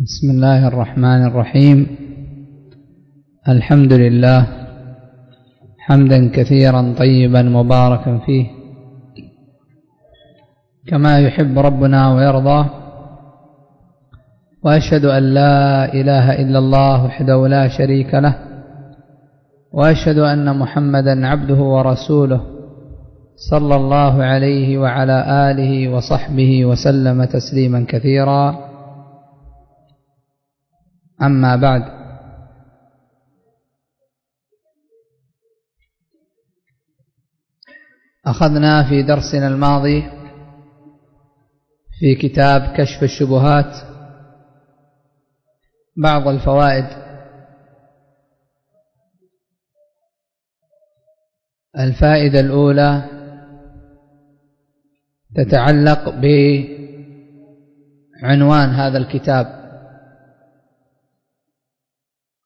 بسم الله الرحمن الرحيم. الحمد لله حمدا كثيرا طيبا مباركا فيه كما يحب ربنا ويرضى، وأشهد أن لا إله إلا الله وحده لا شريك له، وأشهد أن محمدا عبده ورسوله صلى الله عليه وعلى آله وصحبه وسلم تسليما كثيرا. أما بعد، أخذنا في درسنا الماضي في كتاب كشف الشبهات بعض الفوائد. الفائدة الأولى تتعلق بعنوان هذا الكتاب،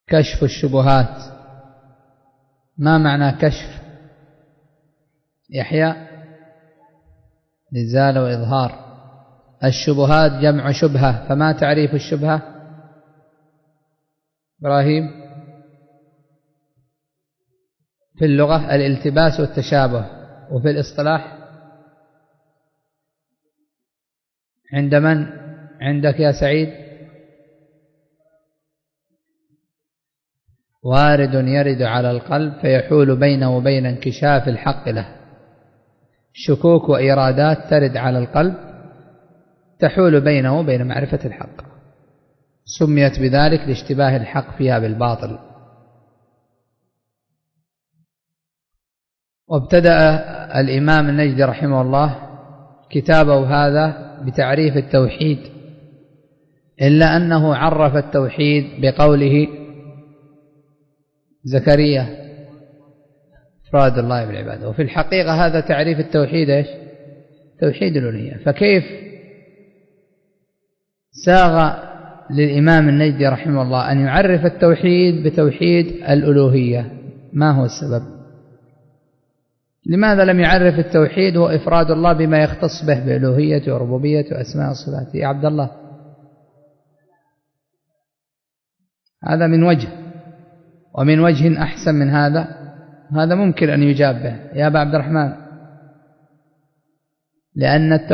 كشف الشبهات. ما معنى كشف؟ يحيى؟ إزالة وإظهار. الشبهات جمع شبهة، فما تعريف الشبهة؟ إبراهيم؟ في اللغة الالتباس والتشابه، وفي الاصطلاح عند من؟ عندك يا سعيد؟ وارد يرد على القلب فيحول بينه وبين انكشاف الحق له. شكوك وإرادات ترد على القلب تحول بينه وبين معرفة الحق، سميت بذلك لاشتباه الحق فيها بالباطل. وابتدأ الإمام النجدي رحمه الله كتابه هذا بتعريف التوحيد، إلا أنه عرف التوحيد بقوله زكريا إفراد الله بالعبادة، وفي الحقيقة هذا تعريف التوحيد إيش؟ توحيد الألوهية. فكيف ساغ للإمام النجدي رحمه الله أن يعرف التوحيد بتوحيد الألوهية؟ ما هو السبب؟ لماذا لم يعرف التوحيد هو إفراد الله بما يختص به بألوهيته وربوبيته وأسماء وصفاته؟ يا عبد الله، هذا من وجه، ومن وجه أحسن من هذا، هذا ممكن أن يجاب به يا أبا عبد الرحمن. لأن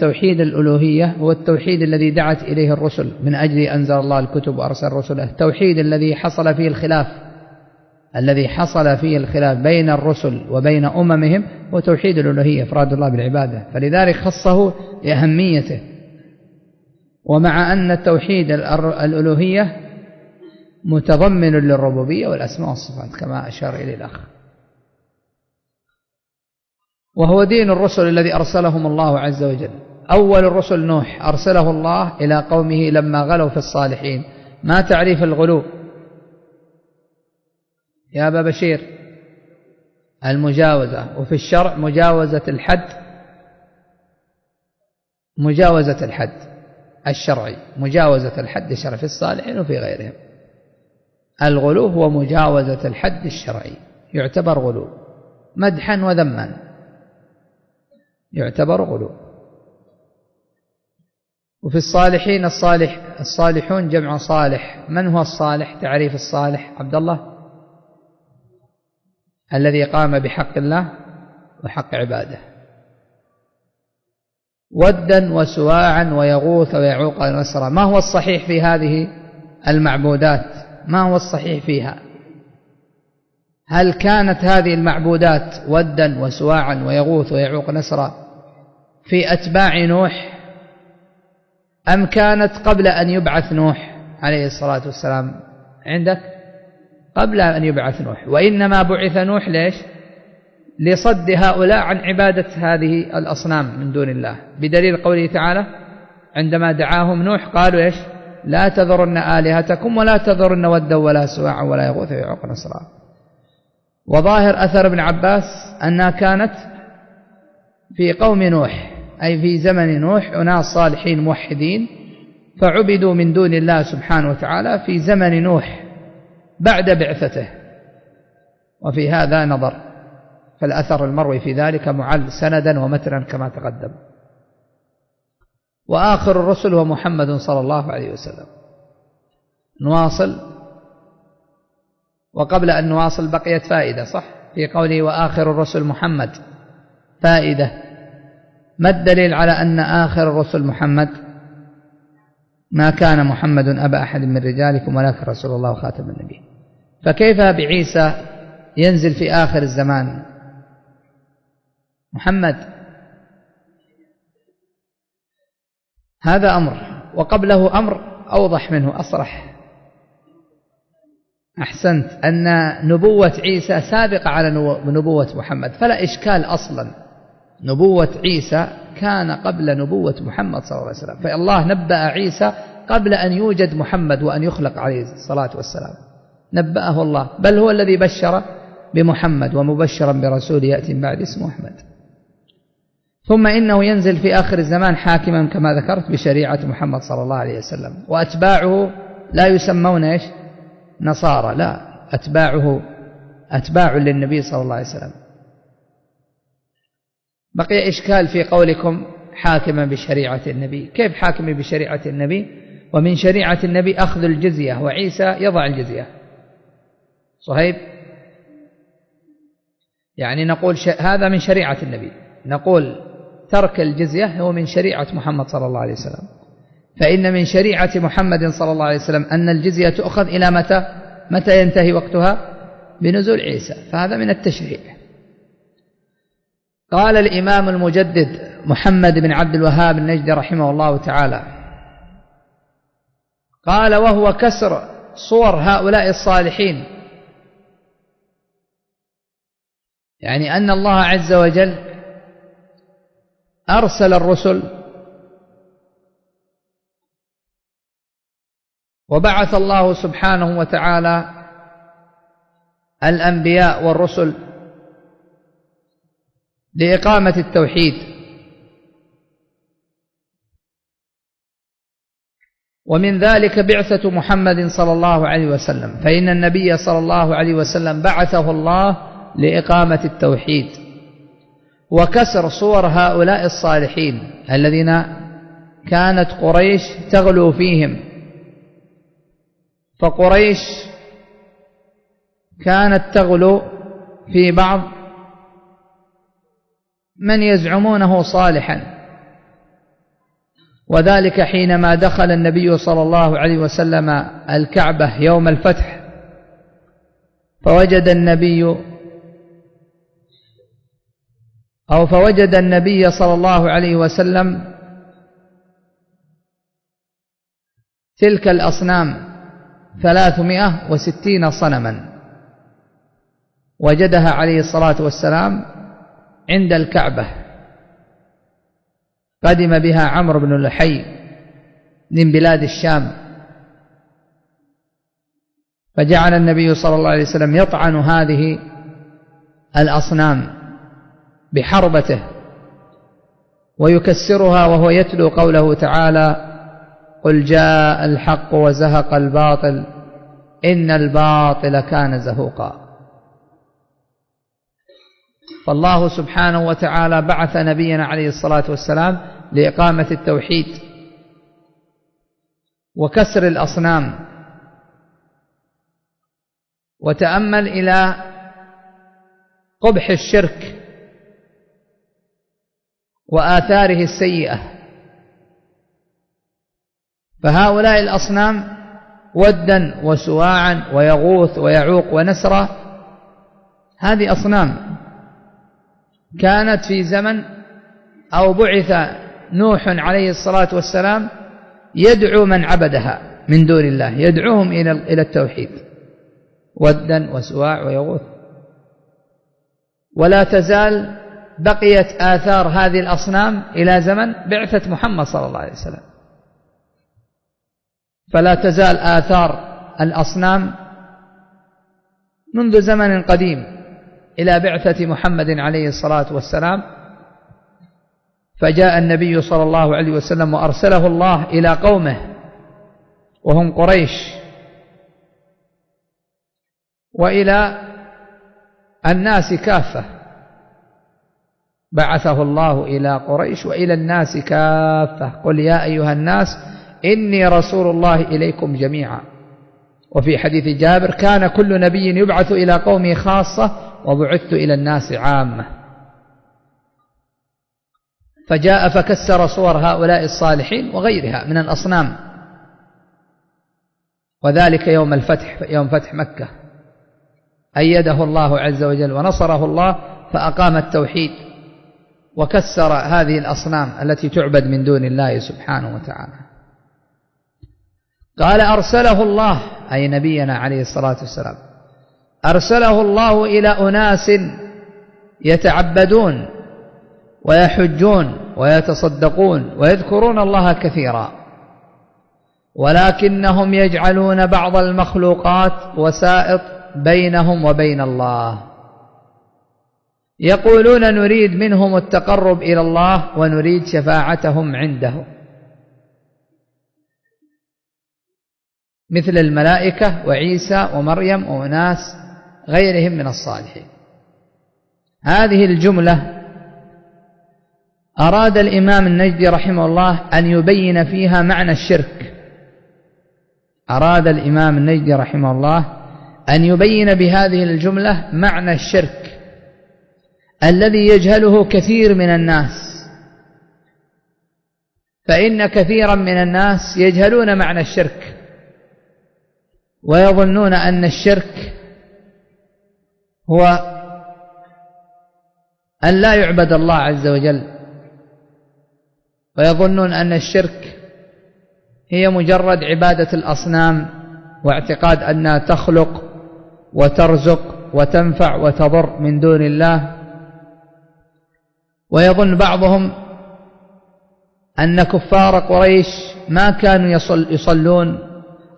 توحيد الألوهية هو التوحيد الذي دعت إليه الرسل، من أجل أنزل الله الكتب وأرسل رسله. التوحيد الذي حصل فيه الخلاف بين الرسل وبين أممهم هو توحيد الألوهية، إفراد الله بالعبادة، فلذلك خصه لأهميته. ومع أن التوحيد الألوهية متضمن للربوبية والأسماء والصفات كما أشار إليه الأخ، وهو دين الرسل الذي أرسلهم الله عز وجل. أول الرسل نوح أرسله الله إلى قومه لما غلوا في الصالحين. ما تعريف الغلو يا أبا بشير؟ المجاوزة، وفي الشرع مجاوزة الحد الشرعي، مجاوزة الحد الشرعي في الصالحين وفي غيرهم. الغلو هو مجاوزة الحد الشرعي، يعتبر غلو، مدحا وذما يعتبر غلو. وفي الصالحين الصالحون جمع صالح. من هو الصالح؟ تعريف الصالح عبد الله؟ الذي قام بحق الله وحق عباده. ودا وسواعا ويغوث ويعوق ونسرا. ما هو الصحيح في هذه المعبودات؟ ما هو الصحيح فيها؟ هل كانت هذه المعبودات ودا وسواعا ويغوث ويعوق نسرا في أتباع نوح، أم كانت قبل أن يبعث نوح عليه الصلاة والسلام؟ عندك قبل أن يبعث نوح، وإنما بعث نوح ليش؟ لصد هؤلاء عن عبادة هذه الأصنام من دون الله، بدليل قوله تعالى عندما دعاهم نوح قالوا إيش؟ لا تذرن آلهتكم ولا تذرن ودا ولا سواعا ولا يغوث ويعوق نسرا. وظاهر أثر ابن عباس أنها كانت في قوم نوح، أي في زمن نوح، أناس صالحين موحدين فعبدوا من دون الله سبحانه وتعالى في زمن نوح بعد بعثته. وفي هذا نظر، فالأثر المروي في ذلك معل سندا ومتنا كما تقدم. وآخر الرسل هو محمد صلى الله عليه وسلم. نواصل. وقبل أن نواصل بقيت فائدة صح في قوله وآخر الرسل محمد، فائدة. ما الدليل على أن آخر الرسل محمد؟ ما كان محمد أبا أحد من رجالكم ولكن رسول الله وخاتم النبي. فكيف بعيسى ينزل في آخر الزمان محمد؟ هذا أمر، وقبله أمر أوضح منه أصرح. أحسنت، أن نبوة عيسى سابقة على نبوة محمد، فلا إشكال أصلا. نبوة عيسى كان قبل نبوة محمد صلى الله عليه وسلم، فالله نبأ عيسى قبل أن يوجد محمد وأن يخلق عليه الصلاة والسلام، نبأه الله، بل هو الذي بشر بمحمد ومبشرا برسول يأتي من بعد اسمه أحمد. ثم إنه ينزل في آخر الزمان حاكما كما ذكرت بشريعة محمد صلى الله عليه وسلم، وأتباعه لا يسمون إيش؟ نصارى، لا، أتباعه أتباع للنبي صلى الله عليه وسلم. بقي إشكال في قولكم حاكما بشريعة النبي. كيف حاكم بشريعة النبي ومن شريعة النبي أخذ الجزية وعيسى يضع الجزية؟ صهيب، يعني نقول هذا من شريعة النبي، نقول ترك الجزية هو من شريعة محمد صلى الله عليه وسلم، فإن من شريعة محمد صلى الله عليه وسلم أن الجزية تؤخذ إلى متى ينتهي وقتها؟ بنزول عيسى، فهذا من التشريع. قال الإمام المجدد محمد بن عبد الوهاب النجدي رحمه الله تعالى، قال وهو كسر صور هؤلاء الصالحين، يعني أن الله عز وجل أرسل الرسل وبعث الله سبحانه وتعالى الأنبياء والرسل لإقامة التوحيد، ومن ذلك بعثة محمد صلى الله عليه وسلم، فإن النبي صلى الله عليه وسلم بعثه الله لإقامة التوحيد وكسر صور هؤلاء الصالحين الذين كانت قريش تغلو فيهم. فقريش كانت تغلو في بعض من يزعمونه صالحا، وذلك حينما دخل النبي صلى الله عليه وسلم الكعبة يوم الفتح، فوجد النبي صلى الله عليه وسلم تلك الأصنام 360 صنما، وجدها عليه الصلاة والسلام عند الكعبة، قدم بها عمرو بن لحي من بلاد الشام، فجعل النبي صلى الله عليه وسلم يطعن هذه الأصنام بحربته ويكسرها وهو يتلو قوله تعالى قل جاء الحق وزهق الباطل إن الباطل كان زهوقا. فالله سبحانه وتعالى بعث نبينا عليه الصلاة والسلام لإقامة التوحيد وكسر الأصنام. وتأمل إلى قبح الشرك وآثاره السيئة، فهؤلاء الأصنام ودا وسواعا ويغوث ويعوق ونسرا، هذه أصنام كانت في زمن أو بعث نوح عليه الصلاة والسلام يدعو من عبدها من دون الله، يدعوهم إلى التوحيد، ودا وسواع ويغوث. ولا تزال بقيت آثار هذه الأصنام إلى زمن بعثة محمد صلى الله عليه وسلم، فلا تزال آثار الأصنام منذ زمن قديم إلى بعثة محمد عليه الصلاة والسلام. فجاء النبي صلى الله عليه وسلم وأرسله الله إلى قومه وهم قريش، وإلى الناس كافة، بعثه الله إلى قريش وإلى الناس كافة، قل يا أيها الناس إني رسول الله إليكم جميعا. وفي حديث جابر كان كل نبي يبعث إلى قومه خاصة وبعثت إلى الناس عامة. فجاء فكسر صور هؤلاء الصالحين وغيرها من الأصنام، وذلك يوم الفتح، يوم فتح مكة، أيده الله عز وجل ونصره الله فأقام التوحيد وكسر هذه الأصنام التي تعبد من دون الله سبحانه وتعالى. قال أرسله الله، أي نبينا عليه الصلاة والسلام، أرسله الله إلى أناس يتعبدون ويحجون ويتصدقون ويذكرون الله كثيرا، ولكنهم يجعلون بعض المخلوقات وسائط بينهم وبين الله، يقولون نريد منهم التقرب إلى الله ونريد شفاعتهم عنده، مثل الملائكة وعيسى ومريم وناس غيرهم من الصالحين. هذه الجملة أراد الإمام النجدي رحمه الله أن يبين فيها معنى الشرك. أراد الإمام النجدي رحمه الله أن يبين بهذه الجملة معنى الشرك الذي يجهله كثير من الناس، فإن كثيرا من الناس يجهلون معنى الشرك ويظنون أن الشرك هو أن لا يعبد الله عز وجل، ويظنون أن الشرك هي مجرد عبادة الأصنام واعتقاد أنها تخلق وترزق وتنفع وتضر من دون الله. ويظن بعضهم أن كفار قريش ما كانوا يصلون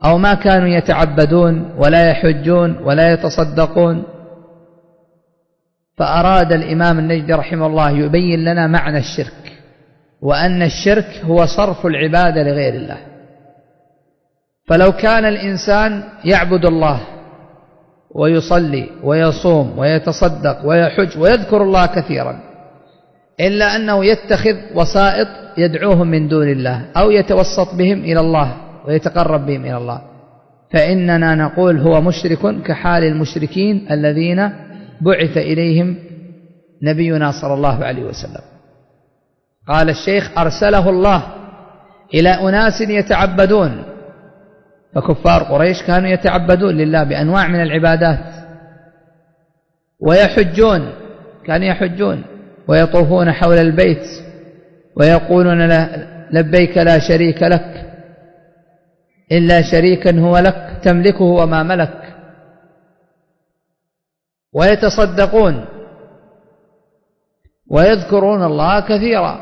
أو ما كانوا يتعبدون ولا يحجون ولا يتصدقون. فأراد الإمام النجدي رحمه الله يبين لنا معنى الشرك، وأن الشرك هو صرف العبادة لغير الله. فلو كان الإنسان يعبد الله ويصلي ويصوم ويتصدق ويحج ويذكر الله كثيرا، إلا أنه يتخذ وسائط يدعوهم من دون الله أو يتوسط بهم إلى الله ويتقرب بهم إلى الله، فإننا نقول هو مشرك كحال المشركين الذين بعث إليهم نبينا صلى الله عليه وسلم. قال الشيخ أرسله الله إلى أناس يتعبدون، فكفار قريش كانوا يتعبدون لله بأنواع من العبادات، ويحجون، كانوا يحجون ويطوفون حول البيت ويقولون لبيك لا شريك لك إلا شريكا هو لك تملكه وما ملك، ويتصدقون ويذكرون الله كثيرا،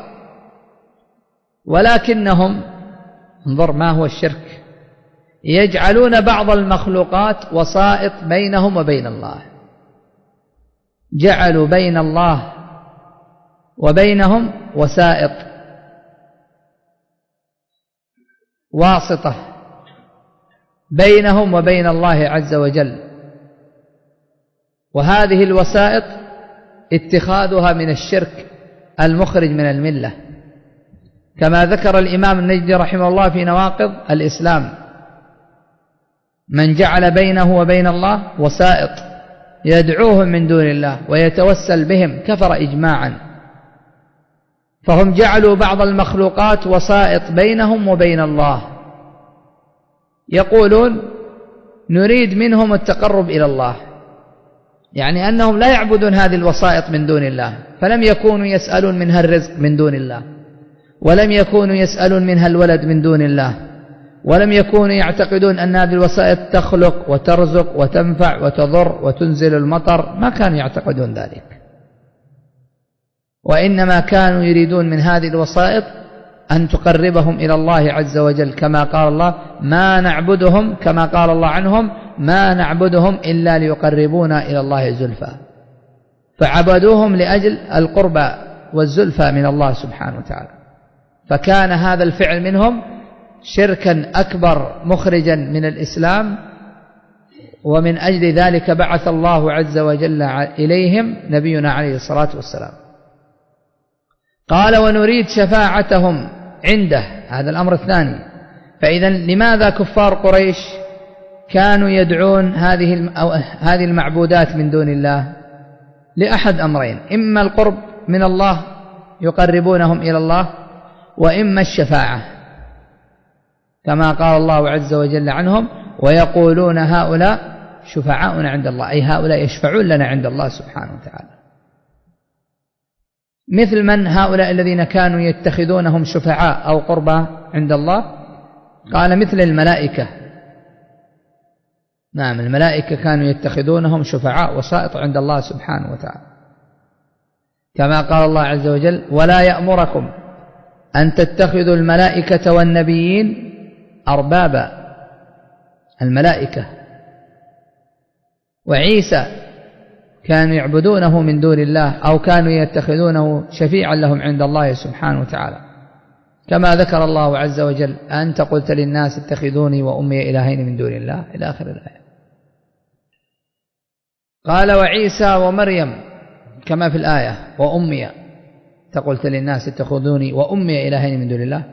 ولكنهم، انظر ما هو الشرك، يجعلون بعض المخلوقات وسائط بينهم وبين الله، جعلوا بين الله وبينهم وسائط، واسطة بينهم وبين الله عز وجل. وهذه الوسائط اتخاذها من الشرك المخرج من الملة، كما ذكر الإمام النجدي رحمه الله في نواقض الإسلام: من جعل بينه وبين الله وسائط يدعوهم من دون الله ويتوسل بهم كفر إجماعا. فهم جعلوا بعض المخلوقات وسائط بينهم وبين الله، يقولون نريد منهم التقرب إلى الله، يعني أنهم لا يعبدون هذه الوسائط من دون الله، فلم يكونوا يسألون منها الرزق من دون الله، ولم يكونوا يسألون منها الولد من دون الله، ولم يكونوا يعتقدون أن هذه الوسائط تخلق وترزق وتنفع وتضر وتنزل المطر، ما كانوا يعتقدون ذلك، وإنما كانوا يريدون من هذه الوسائط أن تقربهم إلى الله عز وجل، كما قال الله: ما نعبدهم، كما قال الله عنهم: ما نعبدهم إلا ليقربونا إلى الله زلفى. فعبدوهم لأجل القربى والزلفى من الله سبحانه وتعالى. فكان هذا الفعل منهم شركا أكبر مخرجا من الإسلام، ومن أجل ذلك بعث الله عز وجل إليهم نبينا عليه الصلاة والسلام. قال ونريد شفاعتهم عنده، هذا الأمر الثاني. فإذا لماذا كفار قريش كانوا يدعون هذه المعبودات من دون الله؟ لأحد أمرين: إما القرب من الله يقربونهم إلى الله، وإما الشفاعة، كما قال الله عز وجل عنهم: ويقولون هؤلاء شفعاؤنا عند الله، أي هؤلاء يشفعون لنا عند الله سبحانه وتعالى. مثل من هؤلاء الذين كانوا يتخذونهم شفعاء أو قربا عند الله؟ قال مثل الملائكة. نعم، الملائكة كانوا يتخذونهم شفعاء وسائط عند الله سبحانه وتعالى، كما قال الله عز وجل: ولا يأمركم أن تتخذوا الملائكة والنبيين أربابا. الملائكة وعيسى كانوا يعبدونه من دون الله، أو كانوا يتخذونه شفيعا لهم عند الله سبحانه وتعالى، كما ذكر الله عز وجل: أنت قلت للناس اتخذوني وأمي إلهين من دون الله، إلى آخر الآية. قال وعيسى ومريم كما في الآية: وأمي، قلت للناس اتخذوني وأمي إلهين من دون الله.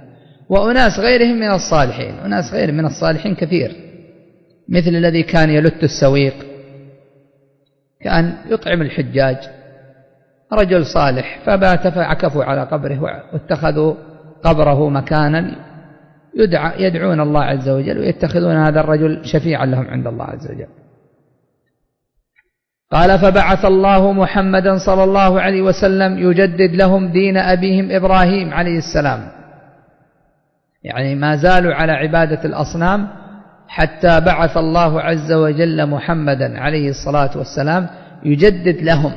وأناس غيرهم من الصالحين، أناس غير من الصالحين كثير، مثل الذي كان يلت السويق، كان يطعم الحجاج، رجل صالح، فبات فعكفوا على قبره واتخذوا قبره مكانا يدعون الله عز وجل، ويتخذون هذا الرجل شفيعا لهم عند الله عز وجل. قال فبعث الله محمدا صلى الله عليه وسلم يجدد لهم دين أبيهم إبراهيم عليه السلام، يعني ما زالوا على عبادة الأصنام حتى بعث الله عز وجل محمدا عليه الصلاة والسلام يجدد لهم.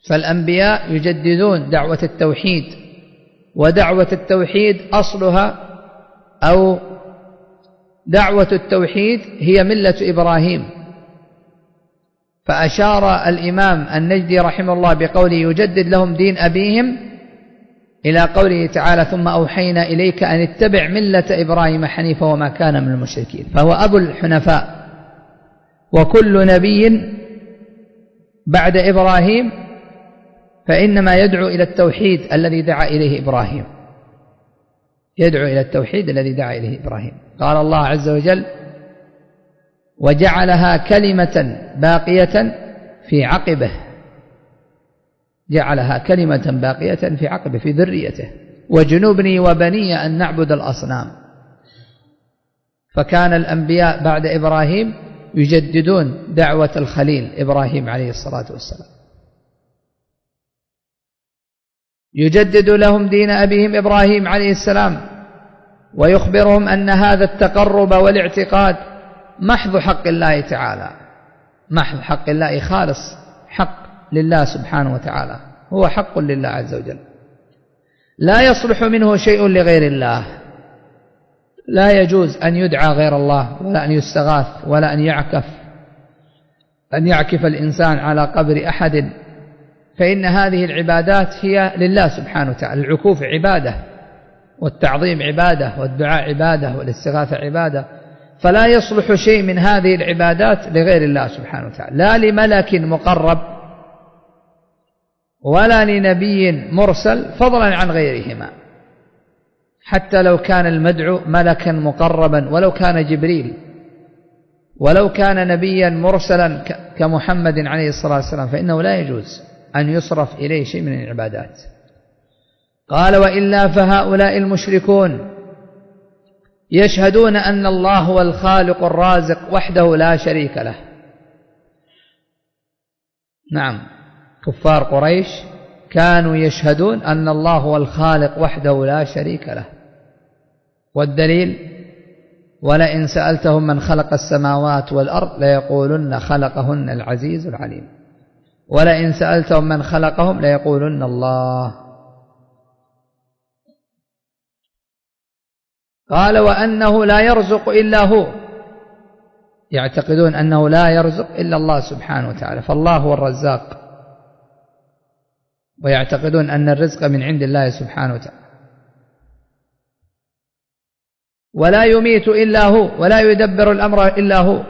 فالأنبياء يجددون دعوة التوحيد، ودعوة التوحيد أصلها أو دعوة التوحيد هي ملة إبراهيم. فأشار الإمام النجدي رحمه الله بقوله يجدد لهم دين أبيهم إلى قوله تعالى: ثم أوحينا إليك أن اتبع ملة إبراهيم حنيفا وما كان من المشركين. فهو أبو الحنفاء، وكل نبي بعد إبراهيم فإنما يدعو إلى التوحيد الذي دعا إليه إبراهيم، يدعو إلى التوحيد الذي دعا إليه إبراهيم. قال الله عز وجل: وجعلها كلمة باقية في عقبه، جعلها كلمة باقية في عقبه في ذريته، وجنبني وبني أن نعبد الأصنام. فكان الأنبياء بعد إبراهيم يجددون دعوة الخليل إبراهيم عليه الصلاة والسلام، يجدد لهم دين أبيهم إبراهيم عليه السلام، ويخبرهم أن هذا التقرب والاعتقاد محض حق الله تعالى، محض حق الله، خالص حق لله سبحانه وتعالى، هو حق لله عز وجل، لا يصلح منه شيء لغير الله. لا يجوز أن يدعى غير الله، ولا أن يستغاث، ولا أن يعكف الإنسان على قبر أحد، فإن هذه العبادات هي لله سبحانه وتعالى. العكوف عبادة، والتعظيم عبادة، والدعاء عبادة، والاستغاثة عبادة، فلا يصلح شيء من هذه العبادات لغير الله سبحانه وتعالى، لا لملك مقرب ولا لنبي مرسل، فضلا عن غيرهما، حتى لو كان المدعو ملكا مقربا، ولو كان جبريل، ولو كان نبيا مرسلا كمحمد عليه الصلاة والسلام، فإنه لا يجوز أن يصرف إليه شيء من العبادات. قال وإلا فهؤلاء المشركون يشهدون أن الله هو الخالق الرازق وحده لا شريك له. نعم، كفار قريش كانوا يشهدون أن الله هو الخالق وحده لا شريك له. والدليل: ولئن سألتهم من خلق السماوات والأرض ليقولن خلقهن العزيز العليم، ولئن سألتهم من خلقهم ليقولن الله. قال وأنه لا يرزق إلا هو، يعتقدون أنه لا يرزق إلا الله سبحانه وتعالى، فالله هو الرزاق، ويعتقدون أن الرزق من عند الله سبحانه وتعالى. ولا يميت إلا هو، ولا يدبر الأمر إلا هو،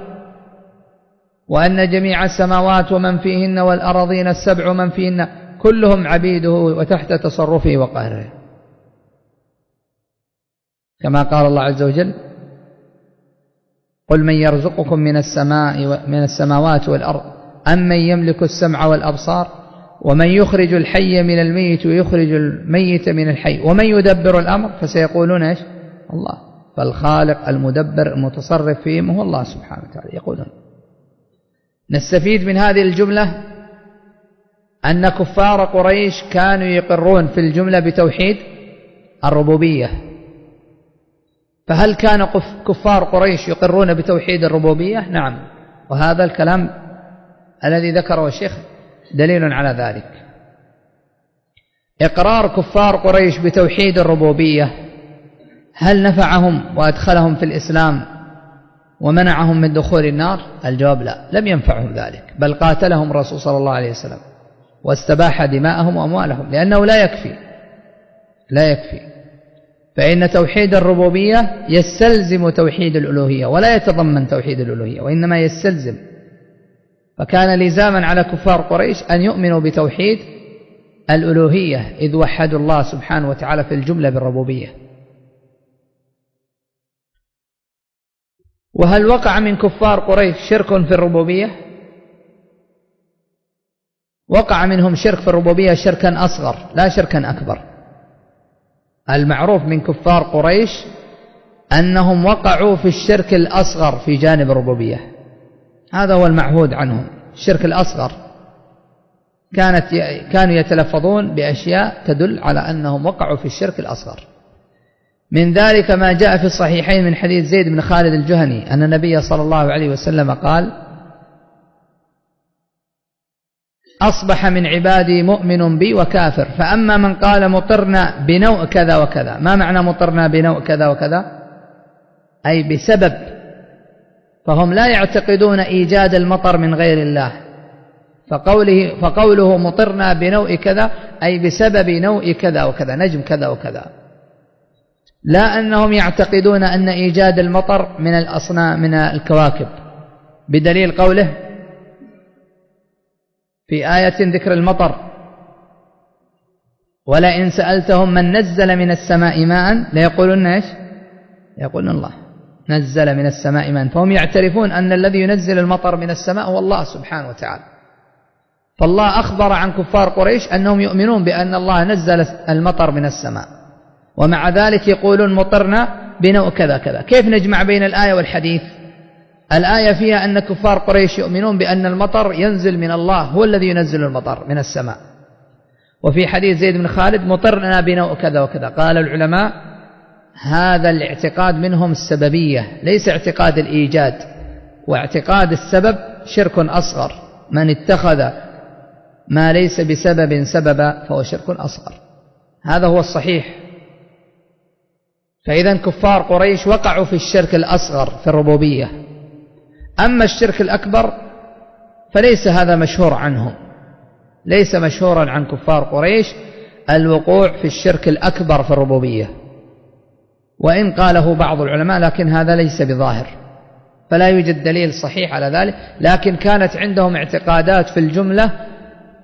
وأن جميع السماوات ومن فيهن والأراضين السبع ومن فيهن كلهم عبيده وتحت تصرفه وقهره، كما قال الله عز وجل: قل من يرزقكم من السماوات والأرض أمن يملك السمع والأبصار ومن يخرج الحي من الميت ويخرج الميت من الحي ومن يدبر الأمر، فسيقولون إيش؟ الله. فالخالق المدبر المتصرف فيهم هو الله سبحانه وتعالى. يقولون نستفيد من هذه الجملة أن كفار قريش كانوا يقرون في الجملة بتوحيد الربوبية. فهل كان كفار قريش يقرون بتوحيد الربوبية؟ نعم، وهذا الكلام الذي ذكره الشيخ دليل على ذلك. إقرار كفار قريش بتوحيد الربوبية هل نفعهم وأدخلهم في الإسلام ومنعهم من دخول النار؟ الجواب لا، لم ينفعهم ذلك، بل قاتلهم الرسول صلى الله عليه وسلم واستباح دماءهم وأموالهم، لأنه لا يكفي. فإن توحيد الربوبية يستلزم توحيد الألوهية ولا يتضمن توحيد الألوهية، وإنما يستلزم. فكان لزاما على كفار قريش أن يؤمنوا بتوحيد الألوهية إذ وحدوا الله سبحانه وتعالى في الجملة بالربوبية. وهل وقع من كفار قريش شرك في الربوبية؟ وقع منهم شرك في الربوبية شركا أصغر لا شركا أكبر. المعروف من كفار قريش أنهم وقعوا في الشرك الأصغر في جانب الربوبية، هذا هو المعهود عنهم. الشرك الأصغر كانوا يتلفظون بأشياء تدل على أنهم وقعوا في الشرك الأصغر. من ذلك ما جاء في الصحيحين من حديث زيد بن خالد الجهني أن النبي صلى الله عليه وسلم قال: أصبح من عبادي مؤمن بي وكافر، فأما من قال مطرنا بنوء كذا وكذا. ما معنى مطرنا بنوء كذا وكذا؟ أي بسبب، فهم لا يعتقدون إيجاد المطر من غير الله، فقوله مطرنا بنوء كذا أي بسبب نوء كذا وكذا، نجم كذا وكذا، لا أنهم يعتقدون أن إيجاد المطر من الأصنام من الكواكب، بدليل قوله في آية ذكر المطر: ولئن سألتهم من نزل من السماء ماء ليقولون إيش؟ يقولون الله نزل من السماء ماء. فهم يعترفون أن الذي ينزل المطر من السماء هو الله سبحانه وتعالى. فالله أخبر عن كفار قريش أنهم يؤمنون بأن الله نزل المطر من السماء، ومع ذلك يقولون مطرنا بنوء كذا كذا. كيف نجمع بين الآية والحديث؟ الآية فيها أن كفار قريش يؤمنون بأن المطر ينزل من الله، هو الذي ينزل المطر من السماء. وفي حديث زيد بن خالد مطرنا بنوء كذا وكذا. قال العلماء هذا الاعتقاد منهم السببية، ليس اعتقاد الإيجاد، واعتقاد السبب شرك أصغر. من اتخذ ما ليس بسبب سببا فهو شرك أصغر، هذا هو الصحيح. فإذا كفار قريش وقعوا في الشرك الأصغر في الربوبية. أما الشرك الأكبر فليس هذا مشهور عنهم، ليس مشهورا عن كفار قريش الوقوع في الشرك الأكبر في الربوبية، وإن قاله بعض العلماء لكن هذا ليس بظاهر، فلا يوجد دليل صحيح على ذلك. لكن كانت عندهم اعتقادات في الجملة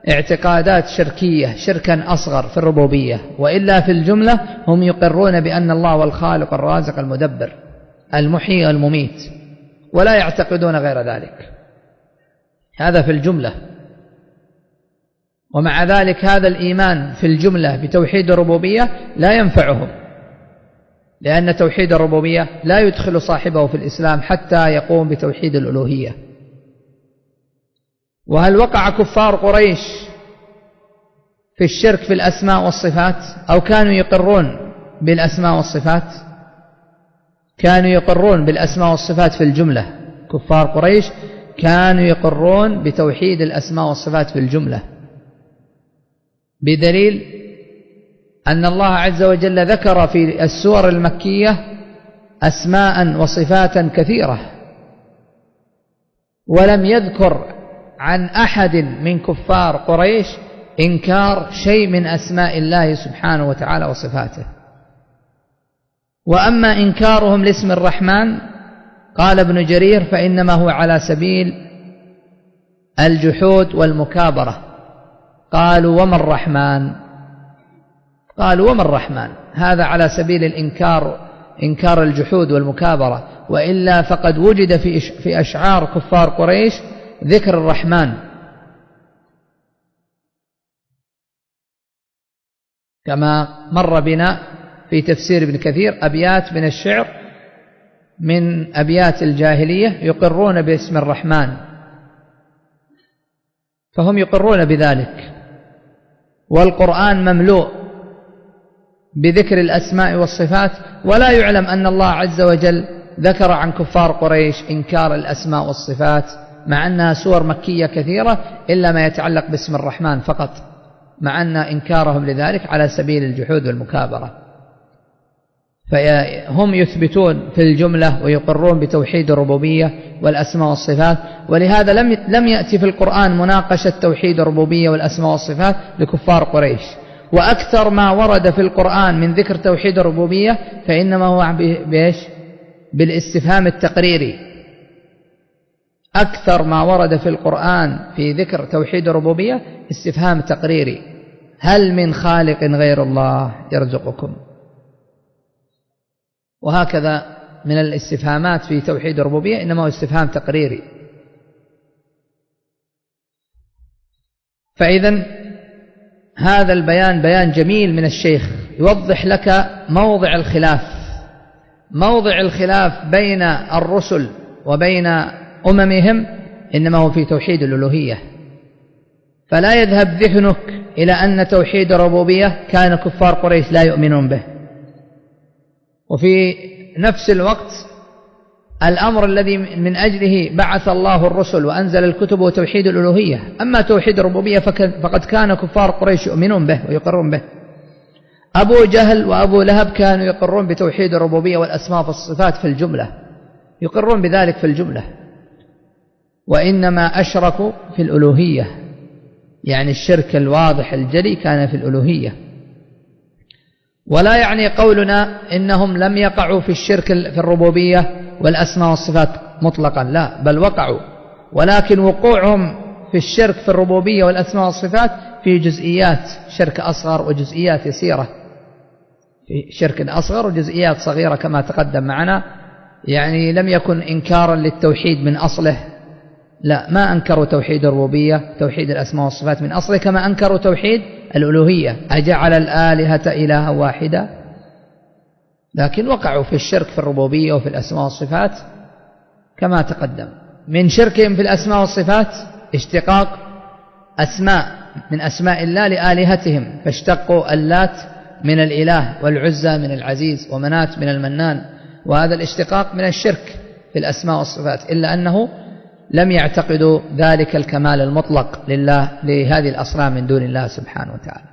اعتقادات شركية، شركا أصغر في الربوبية، وإلا في الجملة هم يقرون بأن الله هو الخالق الرازق المدبر المحيي المميت، ولا يعتقدون غير ذلك. هذا في الجملة. ومع ذلك هذا الإيمان في الجملة بتوحيد الربوبية لا ينفعهم، لأن توحيد الربوبية لا يدخل صاحبه في الإسلام حتى يقوم بتوحيد الألوهية. وهل وقع كفار قريش في الشرك في الأسماء والصفات، أو كانوا يقرون بالأسماء والصفات؟ كانوا يقرون بالأسماء والصفات في الجملة. كفار قريش كانوا يقرون بتوحيد الأسماء والصفات في الجملة، بدليل أن الله عز وجل ذكر في السور المكية أسماء وصفات كثيرة، ولم يذكر عن أحد من كفار قريش إنكار شيء من أسماء الله سبحانه وتعالى وصفاته. وأما إنكارهم لاسم الرحمن قال ابن جرير فإنما هو على سبيل الجحود والمكابرة، قالوا وما الرحمن؟ قالوا وما الرحمن؟ هذا على سبيل الإنكار، إنكار الجحود والمكابرة، وإلا فقد وجد في أشعار كفار قريش ذكر الرحمن، كما مر بنا في تفسير ابن كثير أبيات من الشعر من أبيات الجاهلية يقرون باسم الرحمن، فهم يقرون بذلك. والقرآن مملوء بذكر الأسماء والصفات، ولا يعلم أن الله عز وجل ذكر عن كفار قريش إنكار الأسماء والصفات، مع أنها سور مكية كثيرة إلا ما يتعلق باسم الرحمن فقط، مع أن إنكارهم لذلك على سبيل الجحود والمكابرة. فهم يثبتون في الجملة ويقرون بتوحيد الربوبية والأسماء والصفات، ولهذا لم يأتي في القرآن مناقشة توحيد الربوبية والأسماء والصفات لكفار قريش. وأكثر ما ورد في القرآن من ذكر توحيد الربوبية فإنما هو بالاستفهام التقريري. أكثر ما ورد في القرآن في ذكر توحيد الربوبية استفهام تقريري: هل من خالق غير الله يرزقكم؟ وهكذا من الاستفهامات في توحيد الربوبية إنما هو استفهام تقريري. فإذن هذا البيان بيان جميل من الشيخ يوضح لك موضع الخلاف بين الرسل وبين أممهم إنما هو في توحيد الألوهية. فلا يذهب ذهنك إلى أن توحيد الربوبية كان كفار قريش لا يؤمنون به، وفي نفس الوقت الأمر الذي من أجله بعث الله الرسل وأنزل الكتب هو توحيد الألوهية. أما توحيد الربوبية فقد كان كفار قريش يؤمنون به ويقرون به. أبو جهل وأبو لهب كانوا يقرون بتوحيد الربوبية والأسماء والصفات في الجملة، يقرون بذلك في الجملة، وإنما أشركوا في الألوهية، يعني الشرك الواضح الجلي كان في الألوهية. ولا يعني قولنا إنهم لم يقعوا في الشرك في الربوبية والأسماء والصفات مطلقا، لا، بل وقعوا، ولكن وقوعهم في الشرك في الربوبية والأسماء والصفات في جزئيات شرك أصغر وجزئيات يسيرة، في شرك أصغر وجزئيات صغيرة كما تقدم معنا. يعني لم يكن إنكارا للتوحيد من أصله، لا، ما أنكروا توحيد الربوبية توحيد الأسماء والصفات من أصله كما أنكروا توحيد الألوهية: أجعل الآلهة إلها واحدة. لكن وقعوا في الشرك في الربوبية وفي الأسماء والصفات كما تقدم. من شركهم في الأسماء والصفات اشتقاق أسماء من أسماء الله لآلهتهم، فاشتقوا اللات من الإله والعزى من العزيز ومنات من المنان، وهذا الاشتقاق من الشرك في الأسماء والصفات، إلا أنه لم يعتقدوا ذلك الكمال المطلق لله لهذه الأصنام من دون الله سبحانه وتعالى.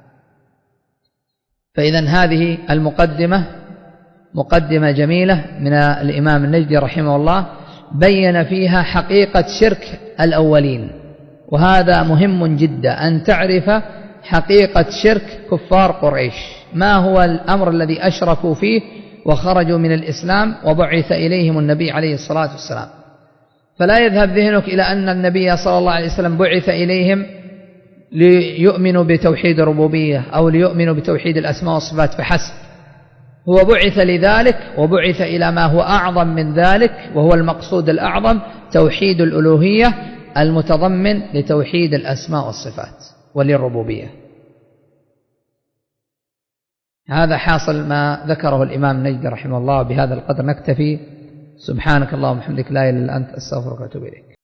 فإذن هذه المقدمة مقدمة جميلة من الإمام النجدي رحمه الله، بين فيها حقيقة شرك الأولين، وهذا مهم جدا أن تعرف حقيقة شرك كفار قريش، ما هو الأمر الذي أشركوا فيه وخرجوا من الإسلام وبعث إليهم النبي عليه الصلاة والسلام. فلا يذهب ذهنك إلى أن النبي صلى الله عليه وسلم بعث إليهم ليؤمنوا بتوحيد الربوبية أو ليؤمنوا بتوحيد الأسماء والصفات فحسب، هو بعث لذلك، وبعث إلى ما هو أعظم من ذلك، وهو المقصود الأعظم توحيد الألوهية المتضمن لتوحيد الأسماء والصفات وللربوبية. هذا حاصل ما ذكره الإمام النجدي رحمه الله. بهذا القدر نكتفي. سبحانك اللهم وبحمدك لا إله إلا أنت أستغفرك وأتوب إليك.